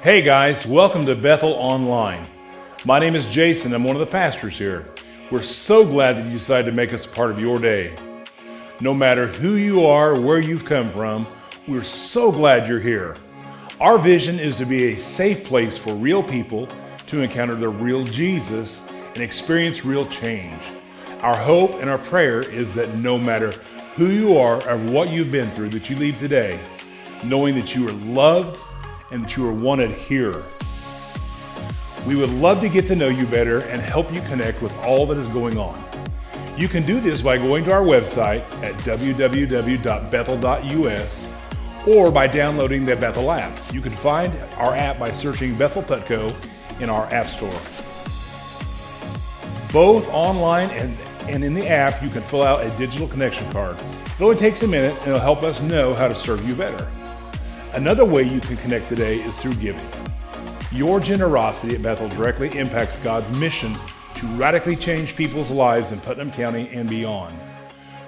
Hey guys, welcome to Bethel Online. My name is Jason. I'm one of the pastors here. We're so glad that you decided to make us a part of your day. No matter who you are, where you've come from, we're so glad you're here. Our vision is to be a safe place for real people to encounter the real Jesus and experience real change. Our hope and our prayer is that no matter who you are or what you've been through, that you leave today knowing that you are loved and that you are wanted here. We would love to get to know you better and help you connect with all that is going on. You can do this by going to our website at www.bethel.us or by downloading the Bethel app. You can find our app by searching Bethel Petco in our app store. Both online and in the app, you can fill out a digital connection card. It only takes a minute and it'll help us know how to serve you better. Another way you can connect today is through giving. Your generosity at Bethel directly impacts God's mission to radically change people's lives in Putnam County and beyond.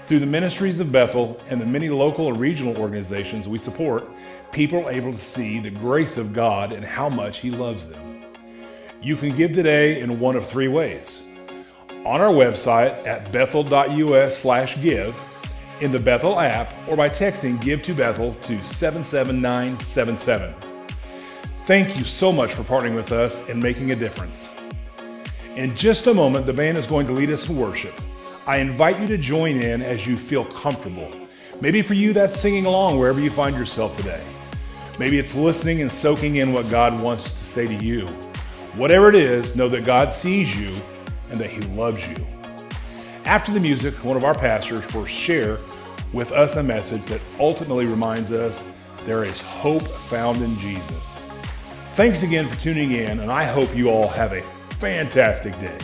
Through the ministries of Bethel and the many local and regional organizations we support, people are able to see the grace of God and how much He loves them. You can give today in one of three ways. On our website at bethel.us/give, in the Bethel app, or by texting Give to Bethel to 77977. Thank you so much for partnering with us and making a difference. In just a moment, the band is going to lead us in worship. I invite you to join in as you feel comfortable. Maybe for you, that's singing along wherever you find yourself today. Maybe it's listening and soaking in what God wants to say to you. Whatever it is, know that God sees you and that He loves you. After the music, one of our pastors will share with us a message that ultimately reminds us there is hope found in Jesus. Thanks again for tuning in, and I hope you all have a fantastic day.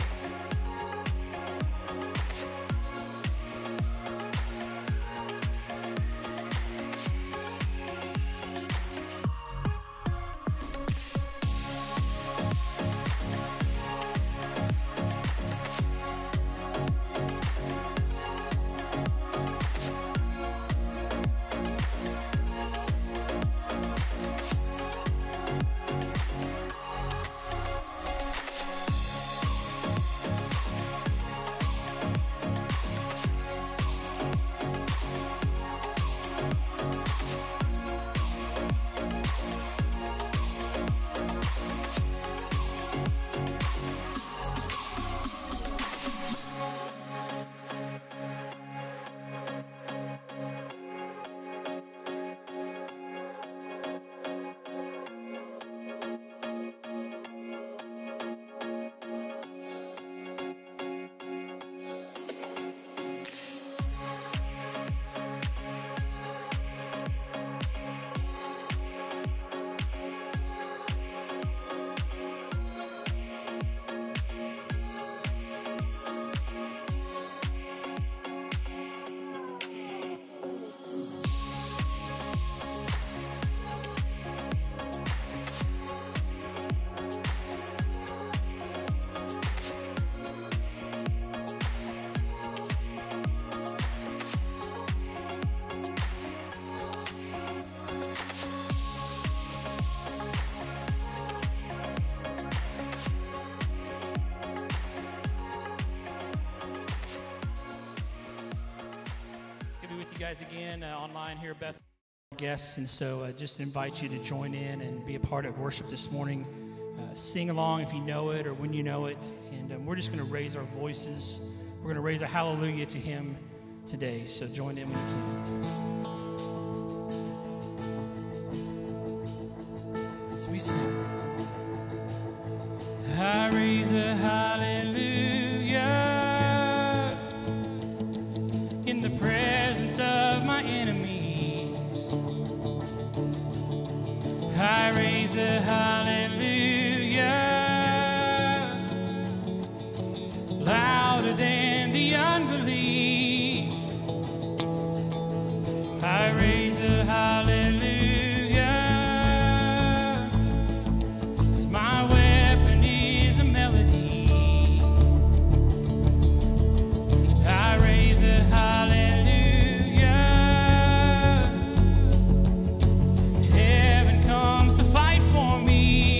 Guys again online here, Bethel guests, and so just invite you to join in and be a part of worship this morning. Sing along if you know it or when you know it, and we're just going to raise our voices. We're going to raise a hallelujah to Him today, so join in when you can. As we sing, I raise a hallelujah in the presence of my enemies. I raise a hallelujah louder than the unbelief. I raise a hallelujah 'cause my weapon is a melody. I raise a hallelujah. Heaven comes to fight for me.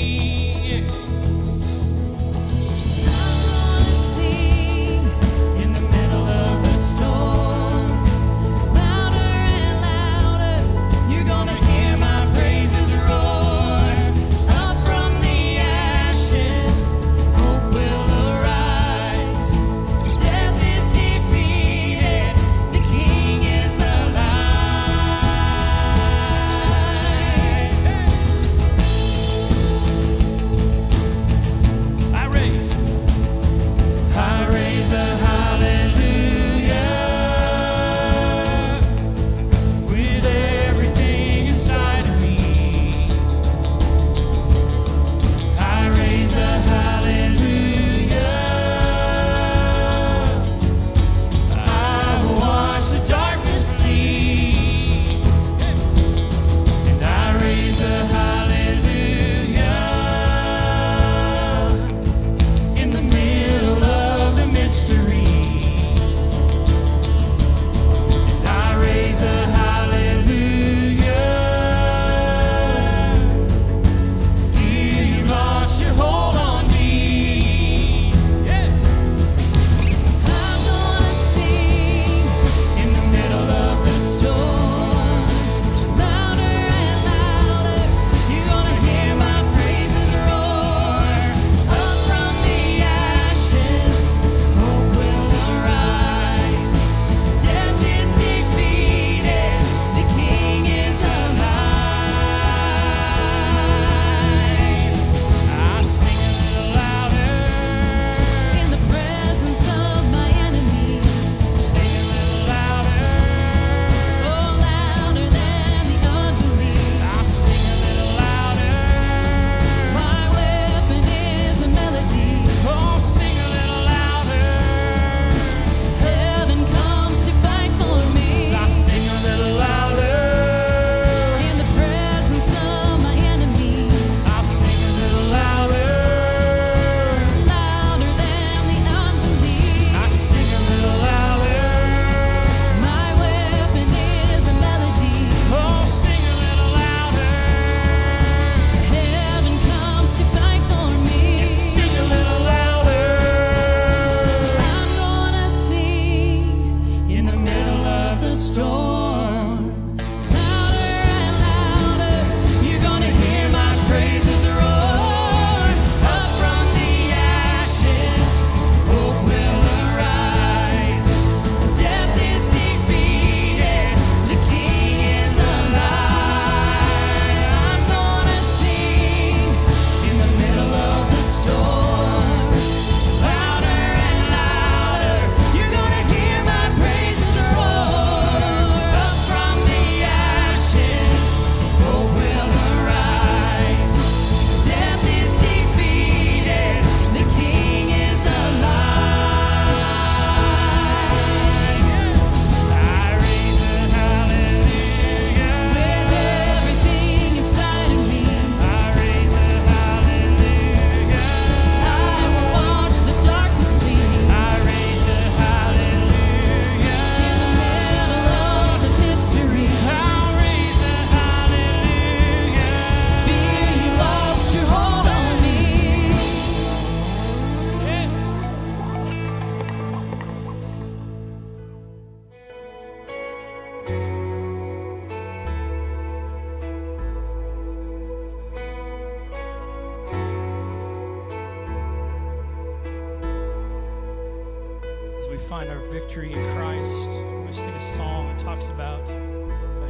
find our victory in Christ. We sing a song that talks about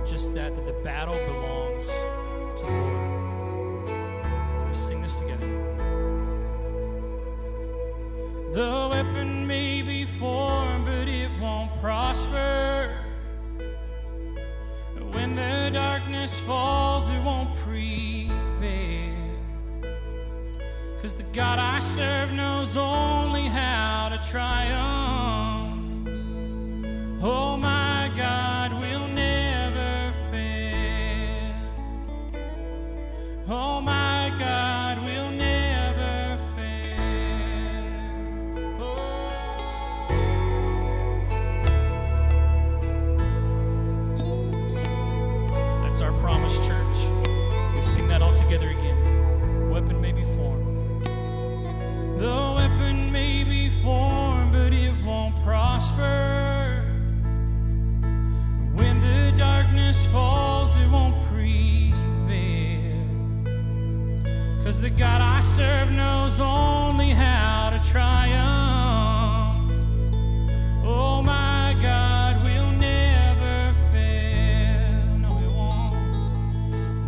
just that the battle belongs to the Lord. So we sing this together. The weapon may be formed, but it won't prosper. When the darkness falls, it won't prevail. 'Cause the God I serve knows only how to triumph. Oh, my God will never fail. Oh, my God will never fail. Oh. That's our promise, church. We sing that all together again. The weapon may be formed. The weapon may be formed, but it won't prosper. When the darkness falls, it won't prevail. 'Cause the God I serve knows only how to triumph. Oh, my God will never fail. No, He won't.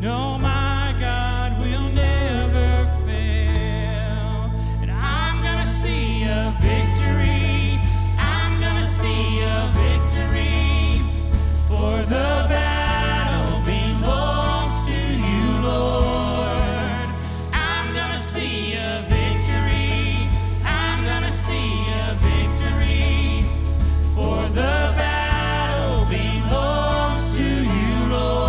No, my God will never fail. And I'm gonna see a victory. I'm gonna see a victory. For the battle belongs to you, Lord. I'm gonna see a victory. I'm gonna see a victory. For the battle belongs to you, Lord.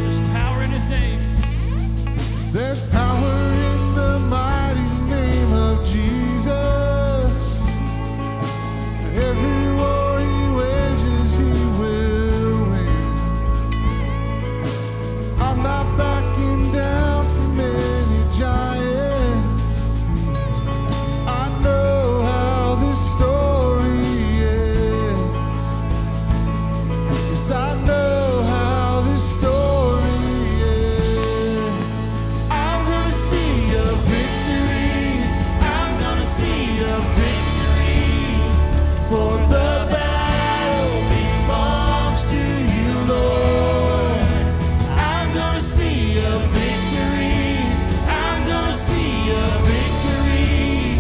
There's power in His name. There's power in the mighty name of Jesus. Every war He wages, He will win. I'm not backing down from any giants. I know how this story ends. Yes, I know how this story ends. I'm gonna see a victory. I'm gonna see a victory. For the battle belongs to you, Lord. I'm gonna see a victory. I'm gonna see a victory.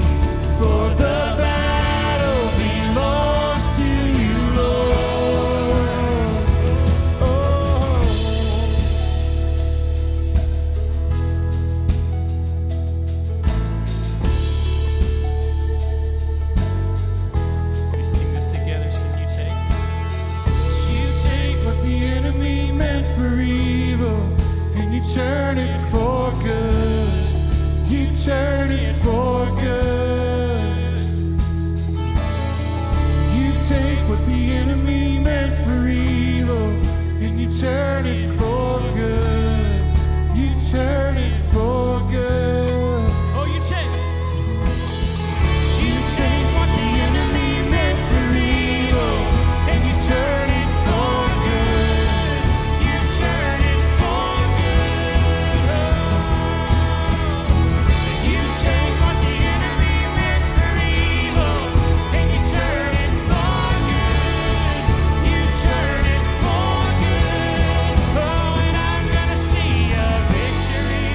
For the battle belongs to you, Lord. Oh. We sing this together, so you take What the enemy meant for evil, and you turn it for good. You turn it for good. You take what the enemy meant for evil, and you turn it for good. You turn it for good. Oh, you take. You take what the enemy meant for evil, and you turn it for good. You turn it for good. You take what the enemy meant for evil, and you turn it for good. You turn it for good. Oh, and I'm gonna see a victory.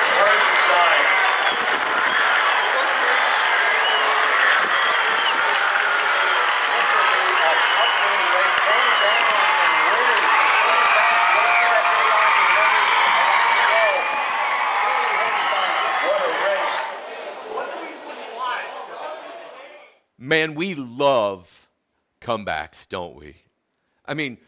That's a very good sign. Outstanding race. Going down and winning. Let me see that video on you. What a race. Man, we love comebacks, don't we? I mean,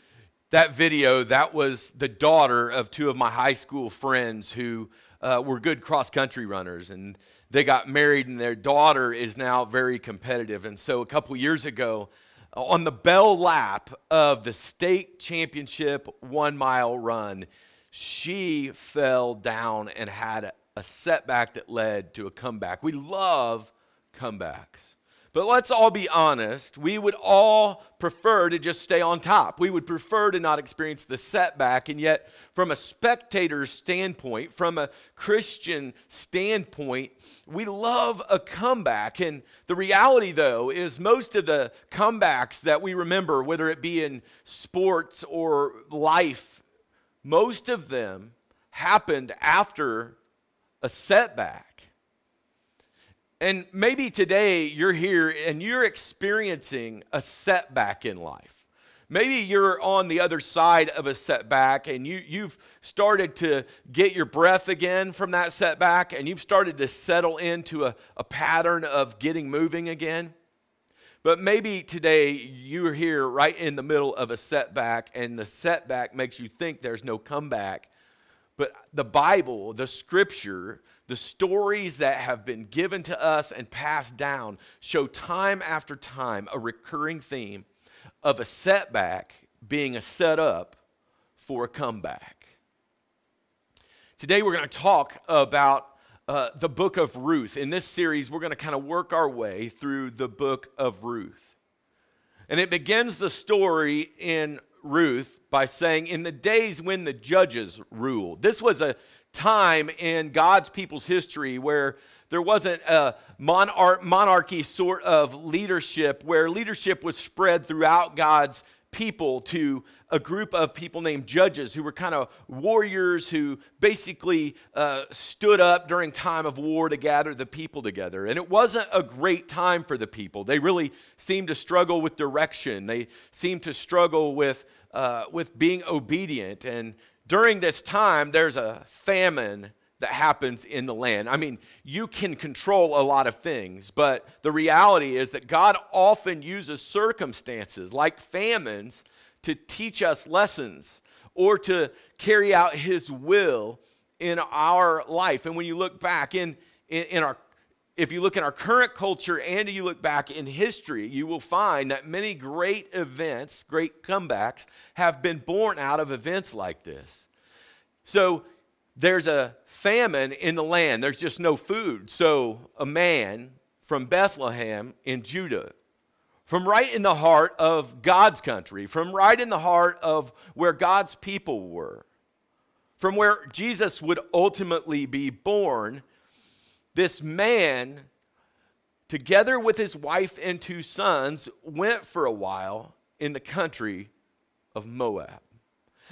that video, that was the daughter of two of my high school friends who were good cross-country runners, and they got married, and their daughter is now very competitive. And so a couple years ago, on the bell lap of the state championship 1 mile run, she fell down and had a setback that led to a comeback. We love comebacks. But let's all be honest, we would all prefer to just stay on top. We would prefer to not experience the setback, and yet from a spectator's standpoint, from a Christian standpoint, we love a comeback. And the reality, though, is most of the comebacks that we remember, whether it be in sports or life, most of them happened after a setback. And maybe today you're here and you're experiencing a setback in life. Maybe you're on the other side of a setback and you've started to get your breath again from that setback, and you've started to settle into a pattern of getting moving again. But maybe today you're here right in the middle of a setback, and the setback makes you think there's no comeback. But the Bible, the Scripture, the stories that have been given to us and passed down show time after time a recurring theme of a setback being a setup for a comeback. Today we're going to talk about the book of Ruth. In this series, we're going to kind of work our way through the book of Ruth. And it begins the story in Ruth by saying, in the days when the judges ruled. This was a time in God's people's history where there wasn't a monarchy sort of leadership, where leadership was spread throughout God's people to a group of people named judges who were kind of warriors who basically stood up during time of war to gather the people together. And it wasn't a great time for the people. They really seemed to struggle with direction. They seemed to struggle with being obedient. And during this time, there's a famine that happens in the land. I mean, you can control a lot of things, but the reality is that God often uses circumstances like famines to teach us lessons or to carry out His will in our life. And when you look back if you look in our current culture and you look back in history, you will find that many great events, great comebacks, have been born out of events like this. So there's a famine in the land. There's just no food. So a man from Bethlehem in Judah, from right in the heart of God's country, from right in the heart of where God's people were, from where Jesus would ultimately be born, this man, together with his wife and 2 sons, went for a while in the country of Moab.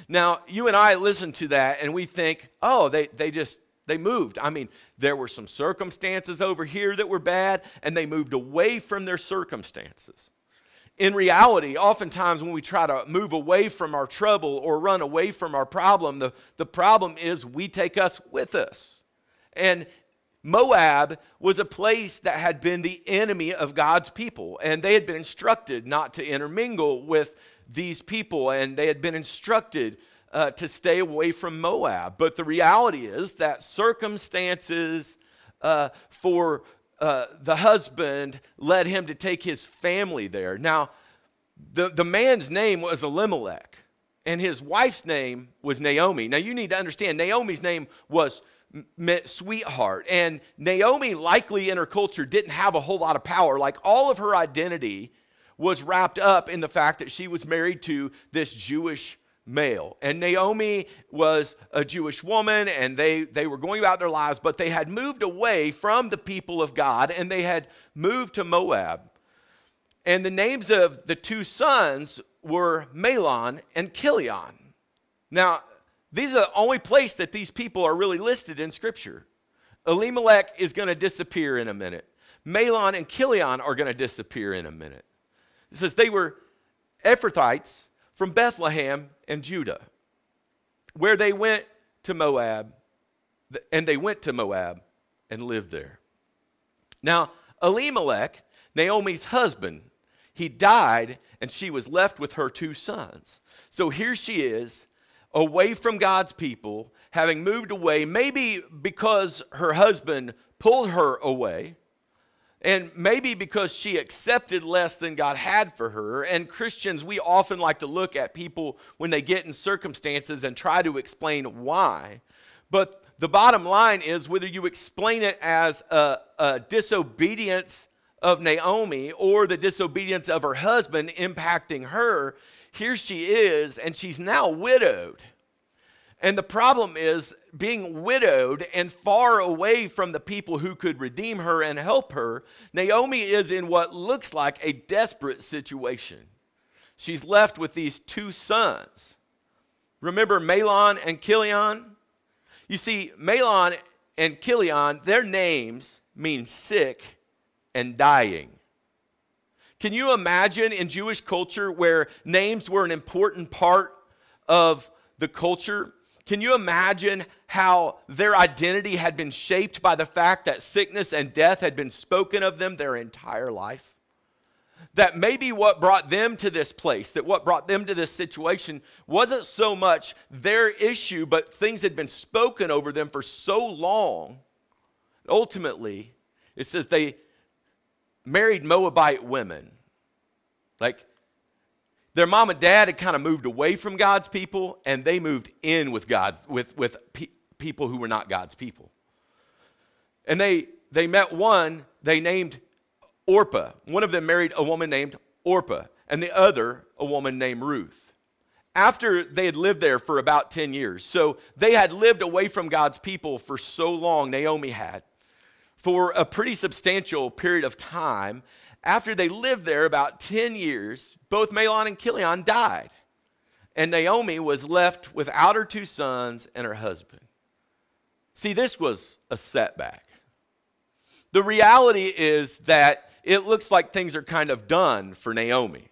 Now, you and I listen to that and we think, oh, they moved. I mean, there were some circumstances over here that were bad, and they moved away from their circumstances. In reality, oftentimes when we try to move away from our trouble or run away from our problem, the problem is we take us with us. And Moab was a place that had been the enemy of God's people, and they had been instructed not to intermingle with these people, and they had been instructed to stay away from Moab. But the reality is that circumstances for the husband led him to take his family there. Now, the man's name was Elimelech, and his wife's name was Naomi. Now, you need to understand, Naomi's name meant sweetheart, and Naomi likely in her culture didn't have a whole lot of power. Like, all of her identity was wrapped up in the fact that she was married to this Jewish male. And Naomi was a Jewish woman, and they were going about their lives, but they had moved away from the people of God, and they had moved to Moab. And the names of the 2 sons were Mahlon and Chilion. Now, these are the only place that these people are really listed in Scripture. Elimelech is going to disappear in a minute. Mahlon and Chilion are going to disappear in a minute. It says they were Ephrathites from Bethlehem and Judah, where they went to Moab, and they went to Moab and lived there. Now, Elimelech, Naomi's husband, he died, and she was left with her 2 sons. So here she is, away from God's people, having moved away, maybe because her husband pulled her away, and maybe because she accepted less than God had for her. And Christians, we often like to look at people when they get in circumstances and try to explain why. But the bottom line is, whether you explain it as a disobedience of Naomi or the disobedience of her husband impacting her, here she is, and she's now widowed. And the problem is, being widowed and far away from the people who could redeem her and help her, Naomi is in what looks like a desperate situation. She's left with these 2 sons. Remember Mahlon and Chilion? You see, Mahlon and Chilion, their names mean sick and dying. Can you imagine in Jewish culture where names were an important part of the culture? Can you imagine how their identity had been shaped by the fact that sickness and death had been spoken of them their entire life? That maybe what brought them to this place, that what brought them to this situation wasn't so much their issue, but things had been spoken over them for so long. Ultimately, it says they married Moabite women. Like, their mom and dad had kind of moved away from God's people, and they moved in with people who were not God's people. And they met one they named Orpah. One of them married a woman named Orpah, and the other a woman named Ruth. After they had lived there for about 10 years, so they had lived away from God's people for so long, Naomi had, for a pretty substantial period of time. After they lived there about 10 years, both Mahlon and Chilion died. And Naomi was left without her 2 sons and her husband. See, this was a setback. The reality is that it looks like things are kind of done for Naomi.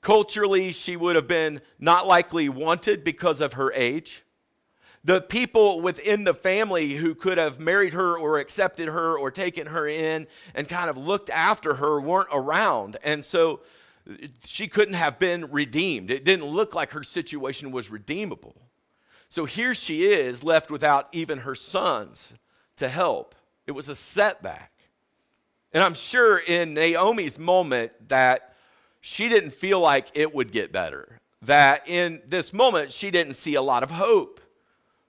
Culturally, she would have been not likely wanted because of her age. The people within the family who could have married her or accepted her or taken her in and kind of looked after her weren't around. And so she couldn't have been redeemed. It didn't look like her situation was redeemable. So here she is, left without even her sons to help. It was a setback. And I'm sure in Naomi's moment that she didn't feel like it would get better. That in this moment, she didn't see a lot of hope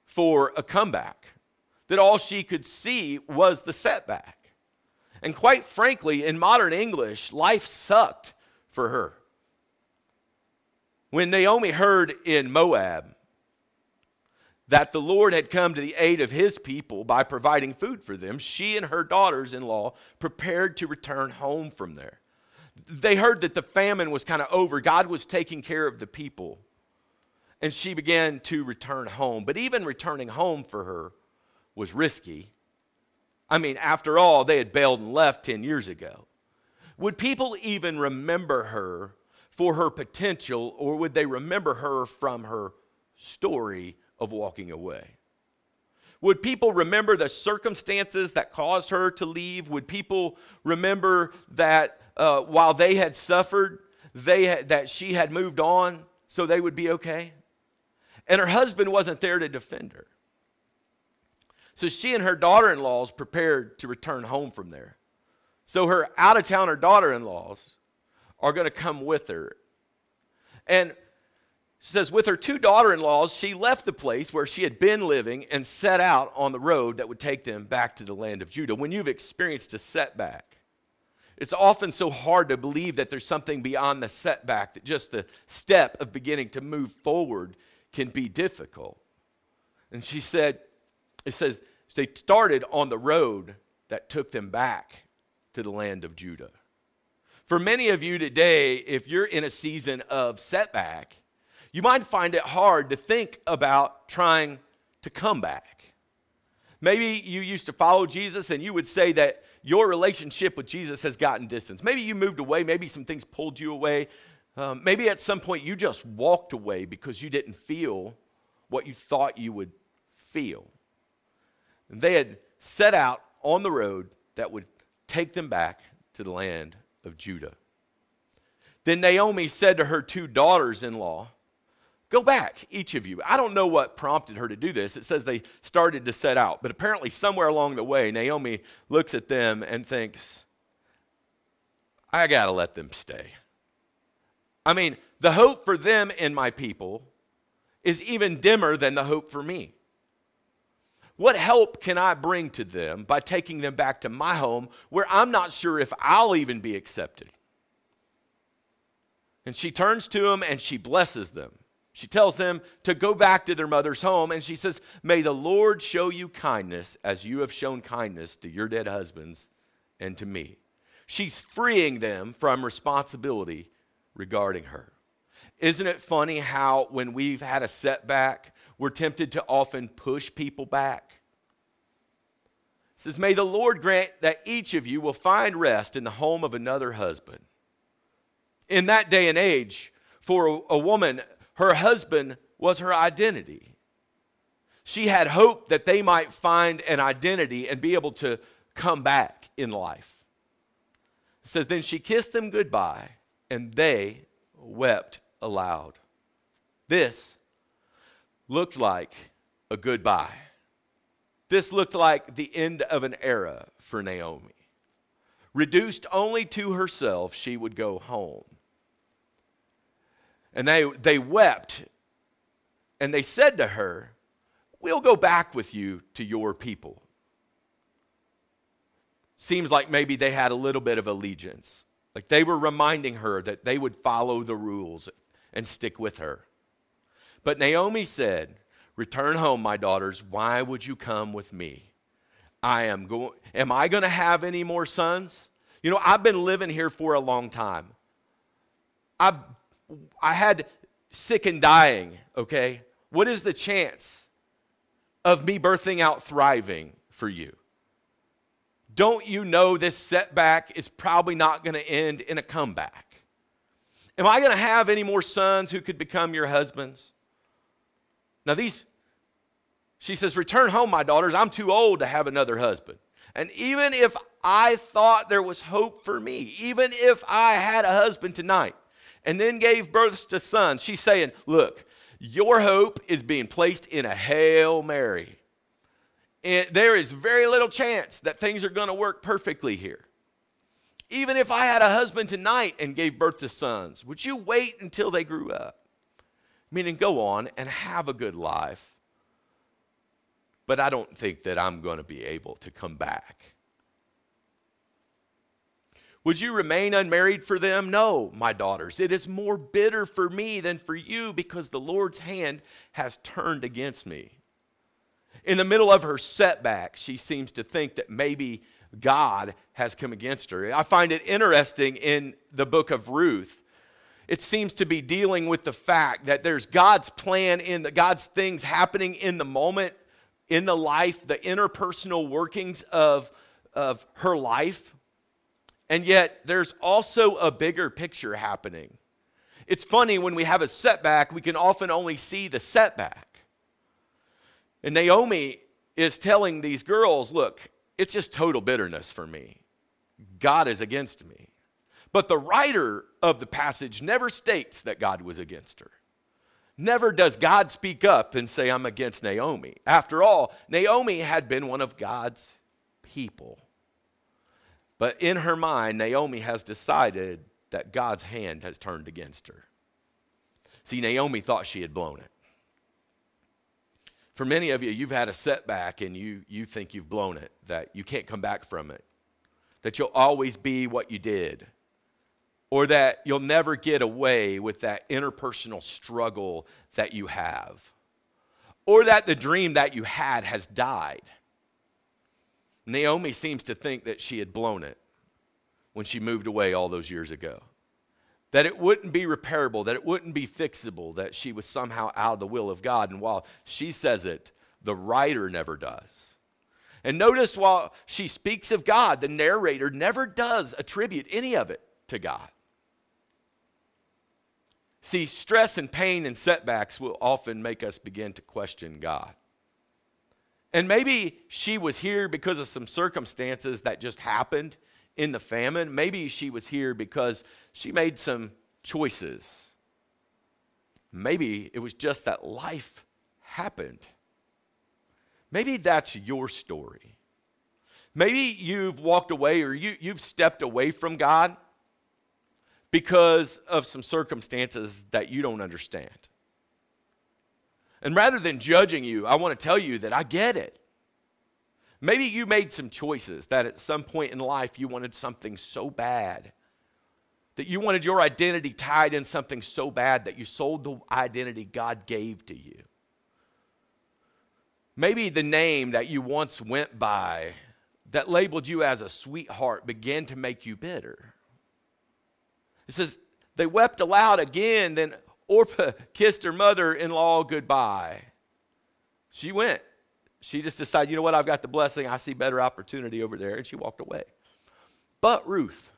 for a comeback, that all she could see was the setback. And quite frankly, in modern English, life sucked for her. When Naomi heard in Moab that the Lord had come to the aid of his people by providing food for them, she and her daughters-in-law prepared to return home from there. They heard that the famine was kind of over. God was taking care of the people. And she began to return home. But even returning home for her was risky. I mean, after all, they had bailed and left 10 years ago. Would people even remember her for her potential, or would they remember her from her story of walking away? Would people remember the circumstances that caused her to leave? Would people remember that while they had suffered, that she had moved on so they would be okay? And her husband wasn't there to defend her. So she and her daughter-in-laws prepared to return home from there. So her out-of-towner daughter-in-laws are going to come with her. And she says, with her 2 daughter-in-laws, she left the place where she had been living and set out on the road that would take them back to the land of Judah. When you've experienced a setback, it's often so hard to believe that there's something beyond the setback, that just the step of beginning to move forward can be difficult. And she said, it says, they started on the road that took them back to the land of Judah. For many of you today, if you're in a season of setback, you might find it hard to think about trying to come back. Maybe you used to follow Jesus and you would say that your relationship with Jesus has gotten distance. Maybe you moved away. Maybe some things pulled you away. Maybe at some point you just walked away because you didn't feel what you thought you would feel. And they had set out on the road that would take them back to the land of Judah. Then Naomi said to her 2 daughters-in-law, "Go back, each of you." I don't know what prompted her to do this. It says they started to set out. But apparently somewhere along the way, Naomi looks at them and thinks, I got to let them stay. I mean, the hope for them and my people is even dimmer than the hope for me. What help can I bring to them by taking them back to my home where I'm not sure if I'll even be accepted? And she turns to them and she blesses them. She tells them to go back to their mother's home, and she says, "May the Lord show you kindness as you have shown kindness to your dead husbands and to me." She's freeing them from responsibility regarding her. Isn't it funny how when we've had a setback, we're tempted to often push people back? It says, "May the Lord grant that each of you will find rest in the home of another husband." In that day and age, for a woman, her husband was her identity. She had hope that they might find an identity and be able to come back in life. It says, then she kissed them goodbye, and they wept aloud. This looked like a goodbye. This looked like the end of an era for Naomi. Reduced only to herself, she would go home. And they wept, and they said to her, "We'll go back with you to your people." Seems like maybe they had a little bit of allegiance. Like they were reminding her that they would follow the rules and stick with her. But Naomi said, "Return home, my daughters. Why would you come with me? Am I going to have any more sons? You know, I've been living here for a long time. I had sick and dying, okay? What is the chance of me birthing out thriving for you? Don't you know this setback is probably not going to end in a comeback? Am I going to have any more sons who could become your husbands?" Now she says, "Return home, my daughters. I'm too old to have another husband. And even if I thought there was hope for me, even if I had a husband tonight, and then gave birth to sons," she's saying, look, your hope is being placed in a Hail Mary. And there is very little chance that things are going to work perfectly here. Even if I had a husband tonight and gave birth to sons, would you wait until they grew up? Meaning go on and have a good life. But I don't think that I'm going to be able to come back. Would you remain unmarried for them? No, my daughters. It is more bitter for me than for you because the Lord's hand has turned against me. In the middle of her setback, she seems to think that maybe God has come against her. I find it interesting in the book of Ruth. It seems to be dealing with the fact that there's God's plan God's things happening in the moment, in the life, the interpersonal workings of her life. And yet, there's also a bigger picture happening. It's funny, when we have a setback, we can often only see the setback. And Naomi is telling these girls, look, it's just total bitterness for me. God is against me. But the writer of the passage never states that God was against her. Never does God speak up and say, I'm against Naomi. After all, Naomi had been one of God's people. But in her mind, Naomi has decided that God's hand has turned against her. See, Naomi thought she had blown it. For many of you, you've had a setback and you think you've blown it, that you can't come back from it, that you'll always be what you did, or that you'll never get away with that interpersonal struggle that you have, or that the dream that you had has died. Naomi seems to think that she had blown it when she moved away all those years ago. That it wouldn't be repairable, that it wouldn't be fixable, that she was somehow out of the will of God. And while she says it, the writer never does. And notice while she speaks of God, the narrator never does attribute any of it to God. See, stress and pain and setbacks will often make us begin to question God. And maybe she was here because of some circumstances that just happened in the famine. Maybe she was here because she made some choices. Maybe it was just that life happened. Maybe that's your story. Maybe you've walked away or you've stepped away from God because of some circumstances that you don't understand. And rather than judging you, I want to tell you that I get it. Maybe you made some choices that at some point in life you wanted something so bad, that you wanted your identity tied in something so bad that you sold the identity God gave to you. Maybe the name that you once went by that labeled you as a sweetheart began to make you bitter. It says, they wept aloud again, then Orpah kissed her mother-in-law goodbye. She went. She just decided, you know what, I've got the blessing. I see better opportunity over there. And she walked away. But Ruth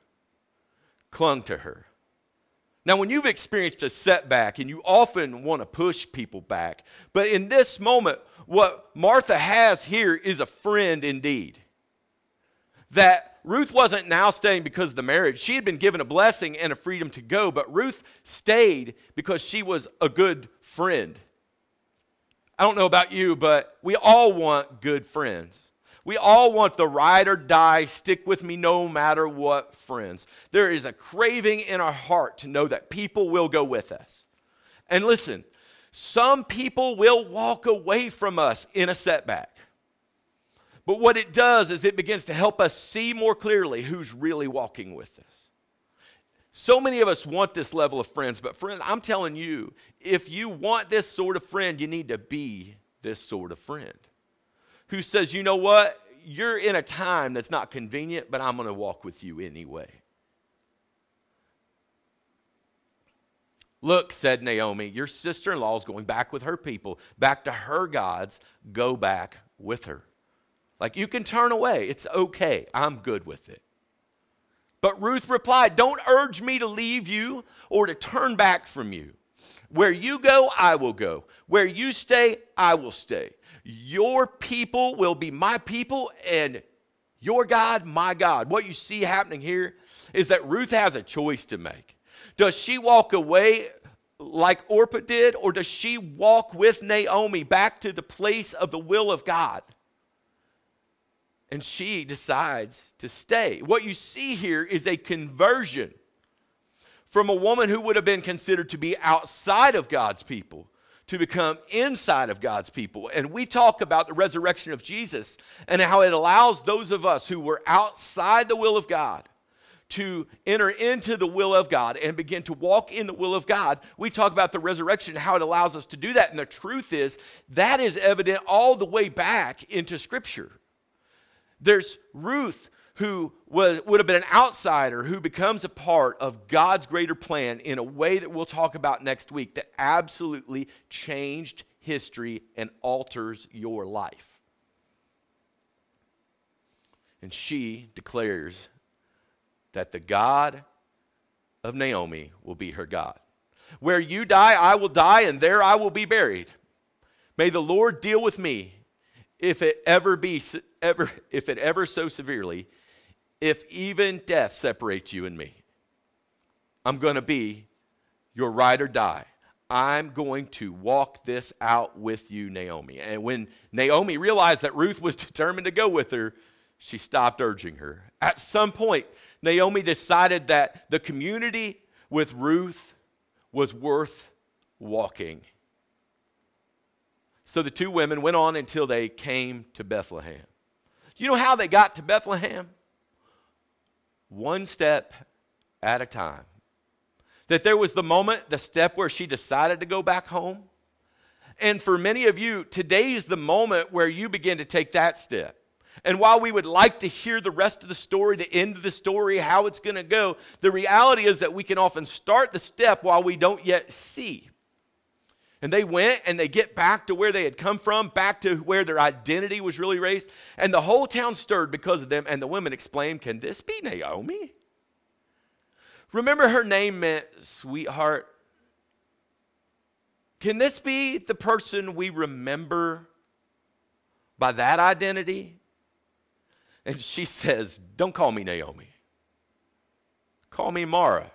clung to her. Now, when you've experienced a setback, and you often want to push people back, but in this moment, what Martha has here is a friend indeed. That Ruth wasn't now staying because of the marriage. She had been given a blessing and a freedom to go, but Ruth stayed because she was a good friend. I don't know about you, but we all want good friends. We all want the ride or die, stick with me no matter what friends. There is a craving in our heart to know that people will go with us. And listen, some people will walk away from us in a setback. But what it does is it begins to help us see more clearly who's really walking with us. So many of us want this level of friends, but friend, I'm telling you, if you want this sort of friend, you need to be this sort of friend who says, you know what, you're in a time that's not convenient, but I'm going to walk with you anyway. Look, said Naomi, your sister-in-law is going back with her people, back to her gods. Go back with her. Like, you can turn away. It's okay. I'm good with it. But Ruth replied, don't urge me to leave you or to turn back from you. Where you go, I will go. Where you stay, I will stay. Your people will be my people and your God, my God. What you see happening here is that Ruth has a choice to make. Does she walk away like Orpah did, or does she walk with Naomi back to the place of the will of God? And she decides to stay. What you see here is a conversion from a woman who would have been considered to be outside of God's people to become inside of God's people. And we talk about the resurrection of Jesus and how it allows those of us who were outside the will of God to enter into the will of God and begin to walk in the will of God. We talk about the resurrection and how it allows us to do that. And the truth is, that is evident all the way back into Scripture. There's Ruth, who would have been an outsider, who becomes a part of God's greater plan in a way that we'll talk about next week that absolutely changed history and alters your life. And she declares that the God of Naomi will be her God. Where you die, I will die, and there I will be buried. May the Lord deal with me if it ever so severely, if even death separates you and me. I'm going to be your ride or die. I'm going to walk this out with you, Naomi. And when Naomi realized that Ruth was determined to go with her, she stopped urging her. At some point, Naomi decided that the community with Ruth was worth walking. So the two women went on until they came to Bethlehem. Do you know how they got to Bethlehem? One step at a time. That there was the moment, the step where she decided to go back home. And for many of you, today is the moment where you begin to take that step. And while we would like to hear the rest of the story, the end of the story, how it's going to go, the reality is that we can often start the step while we don't yet see. And they went and they get back to where they had come from, back to where their identity was really raised. And the whole town stirred because of them. And the women exclaimed, "Can this be Naomi?" Remember, her name meant sweetheart. Can this be the person we remember by that identity? And she says, "Don't call me Naomi. Call me Mara,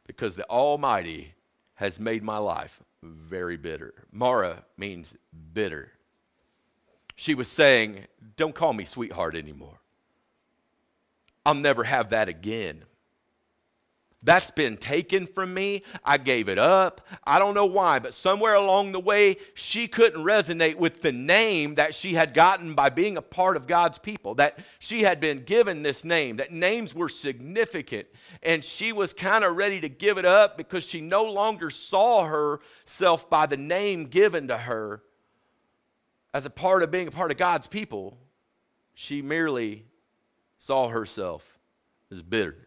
because the Almighty has made my life very bitter." Mara means bitter. She was saying, don't call me sweetheart anymore. I'll never have that again. That's been taken from me. I gave it up. I don't know why, but somewhere along the way, she couldn't resonate with the name that she had gotten by being a part of God's people, that she had been given this name, that names were significant. And she was kind of ready to give it up because she no longer saw herself by the name given to her as a part of being a part of God's people. She merely saw herself as bitter.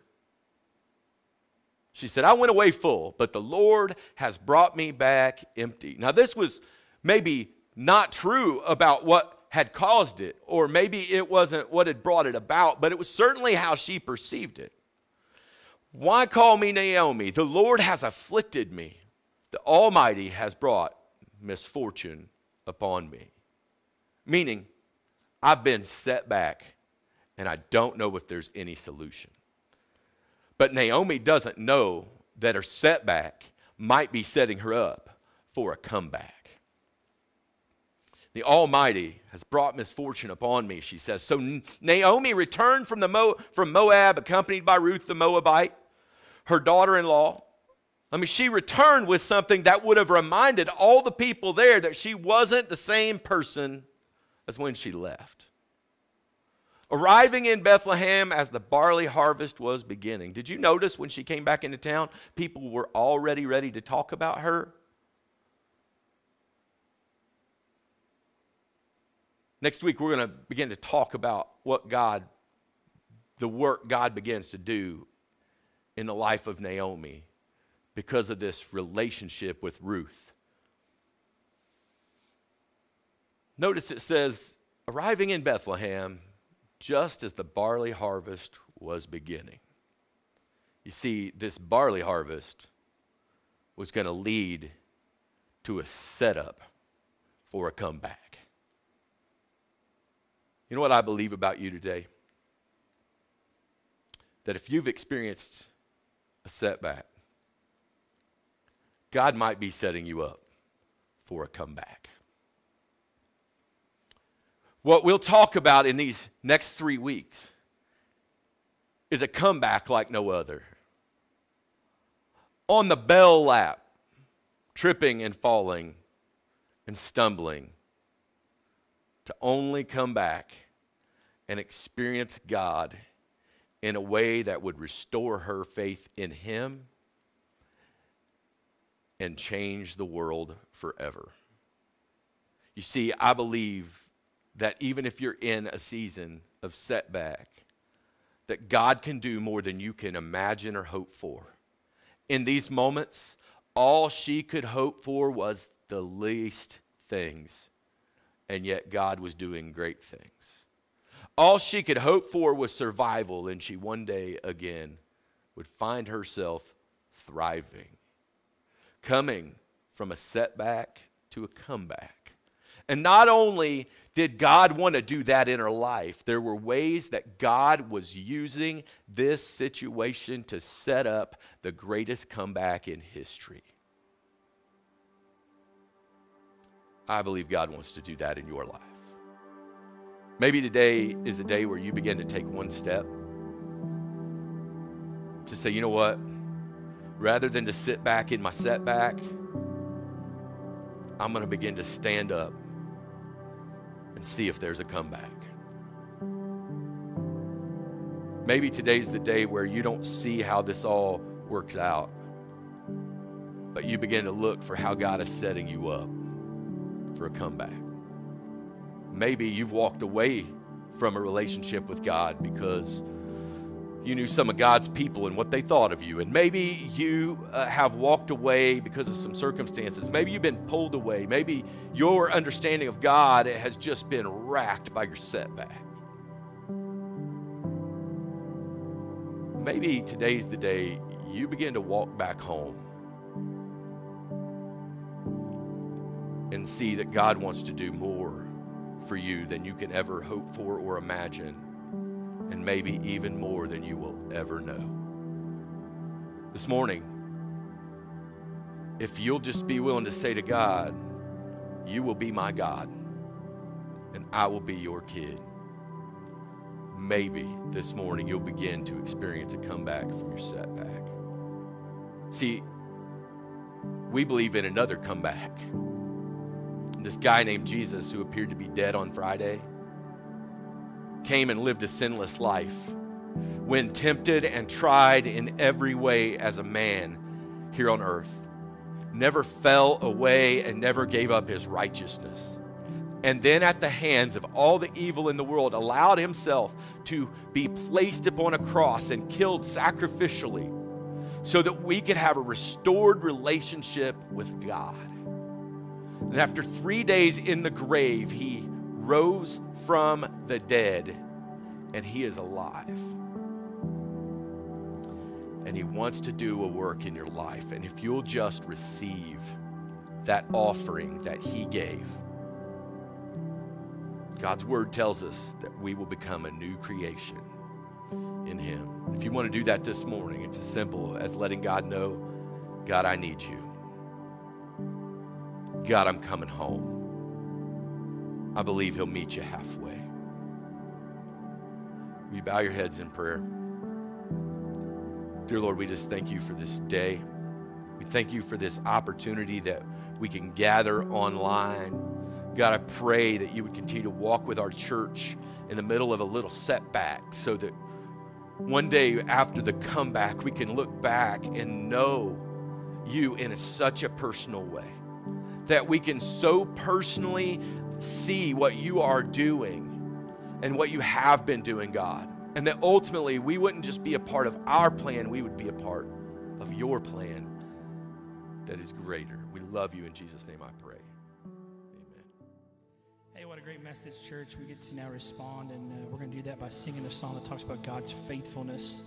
She said, "I went away full, but the Lord has brought me back empty." Now, this was maybe not true about what had caused it, or maybe it wasn't what had brought it about, but it was certainly how she perceived it. Why call me Naomi? The Lord has afflicted me. The Almighty has brought misfortune upon me. Meaning, I've been set back, and I don't know if there's any solution. But Naomi doesn't know that her setback might be setting her up for a comeback. The Almighty has brought misfortune upon me, she says. So Naomi returned from Moab, accompanied by Ruth the Moabite, her daughter-in-law. She returned with something that would have reminded all the people there that she wasn't the same person as when she left. Arriving in Bethlehem as the barley harvest was beginning. Did you notice when she came back into town, people were already ready to talk about her? Next week, we're going to begin to talk about the work God begins to do in the life of Naomi because of this relationship with Ruth. Notice it says, arriving in Bethlehem just as the barley harvest was beginning. You see, this barley harvest was going to lead to a setup for a comeback. You know what I believe about you today? That if you've experienced a setback, God might be setting you up for a comeback. What we'll talk about in these next 3 weeks is a comeback like no other. On the bell lap, tripping and falling and stumbling, to only come back and experience God in a way that would restore her faith in Him and change the world forever. You see, I believe that even if you're in a season of setback, that God can do more than you can imagine or hope for. In these moments, all she could hope for was the least things, and yet God was doing great things. All she could hope for was survival, and she one day again would find herself thriving, coming from a setback to a comeback. And not only did God want to do that in her life, there were ways that God was using this situation to set up the greatest comeback in history. I believe God wants to do that in your life. Maybe today is a day where you begin to take one step to say, you know what? Rather than to sit back in my setback, I'm going to begin to stand up and see if there's a comeback. Maybe today's the day where you don't see how this all works out, but you begin to look for how God is setting you up for a comeback. Maybe you've walked away from a relationship with God because you knew some of God's people and what they thought of you. And maybe you have walked away because of some circumstances. Maybe you've been pulled away. Maybe your understanding of God has just been racked by your setback. Maybe today's the day you begin to walk back home and see that God wants to do more for you than you can ever hope for or imagine, and maybe even more than you will ever know. This morning, if you'll just be willing to say to God, you will be my God, and I will be your kid, maybe this morning you'll begin to experience a comeback from your setback. See, we believe in another comeback. This guy named Jesus, who appeared to be dead on Friday, came and lived a sinless life when tempted and tried in every way as a man here on earth. Never fell away and never gave up his righteousness. And then at the hands of all the evil in the world, allowed himself to be placed upon a cross and killed sacrificially so that we could have a restored relationship with God. And after 3 days in the grave, he rose from the dead, and he is alive. And he wants to do a work in your life. And if you'll just receive that offering that he gave, God's word tells us that we will become a new creation in him. If you want to do that this morning, it's as simple as letting God know, God, I need you. God, I'm coming home. I believe he'll meet you halfway. Will you bow your heads in prayer? Dear Lord, we just thank you for this day. We thank you for this opportunity that we can gather online. God, I pray that you would continue to walk with our church in the middle of a little setback so that one day after the comeback, we can look back and know you in such a personal way, that we can so personally see what you are doing and what you have been doing, God, and that ultimately we wouldn't just be a part of our plan, we would be a part of your plan that is greater. We love you. In Jesus' name I pray. Hey, what a great message, church. We get to now respond, and we're going to do that by singing a song that talks about God's faithfulness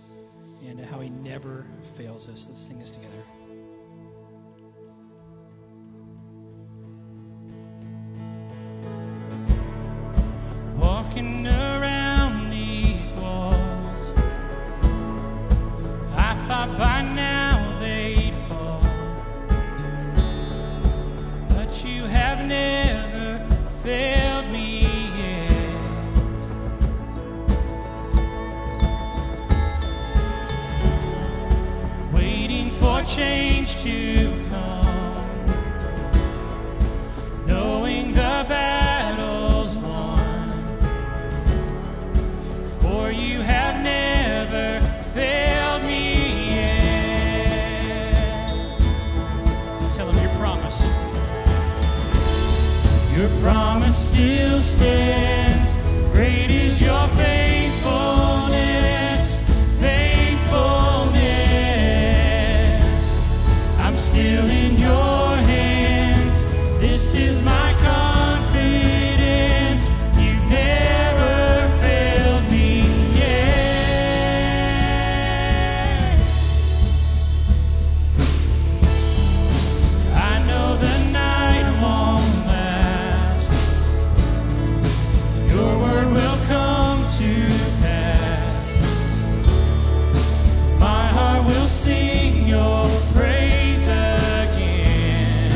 and how he never fails us. Let's sing this together. Walking around these walls, I thought by now they'd fall, but you have never failed me yet. Waiting for change to come, knowing the battle's won, for you have never failed me yet. Tell him your promise. Your promise still stands. Great is your faithfulness, faithfulness. I'm still in your hands. This is my confidence. You've never failed me yet. I know the night won't last. Your word will come to pass. My heart will sing your praise again.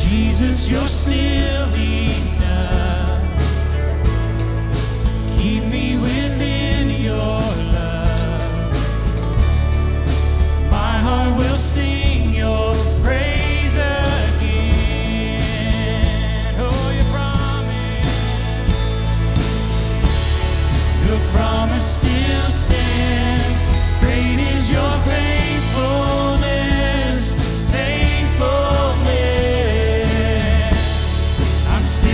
Jesus, you're still enough. Keep me within your love. My heart will sing your praise again. Oh, your promise still stands. Great is your faithfulness, faithfulness. I'm still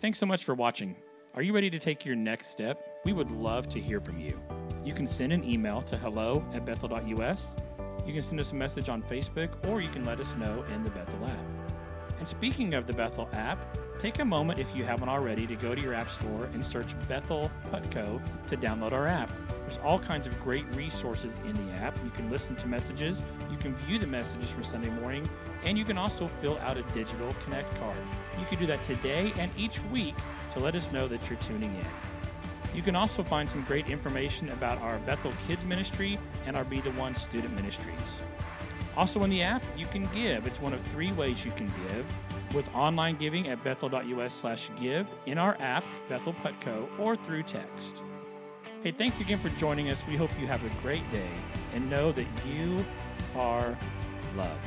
thanks so much for watching. Are you ready to take your next step? We would love to hear from you. You can send an email to hello@bethel.us. You can send us a message on Facebook, or you can let us know in the Bethel app. And speaking of the Bethel app, take a moment, if you haven't already, to go to your app store and search Bethel Putco to download our app. There's all kinds of great resources in the app. You can listen to messages, you can view the messages for Sunday morning, and you can also fill out a digital Connect card. You can do that today and each week to let us know that you're tuning in. You can also find some great information about our Bethel Kids Ministry and our Be the One student ministries. Also in the app, you can give. It's one of 3 ways you can give, with online giving at bethel.us/give, in our app, Bethel Putco, or through text. Hey, thanks again for joining us. We hope you have a great day and know that you are loved.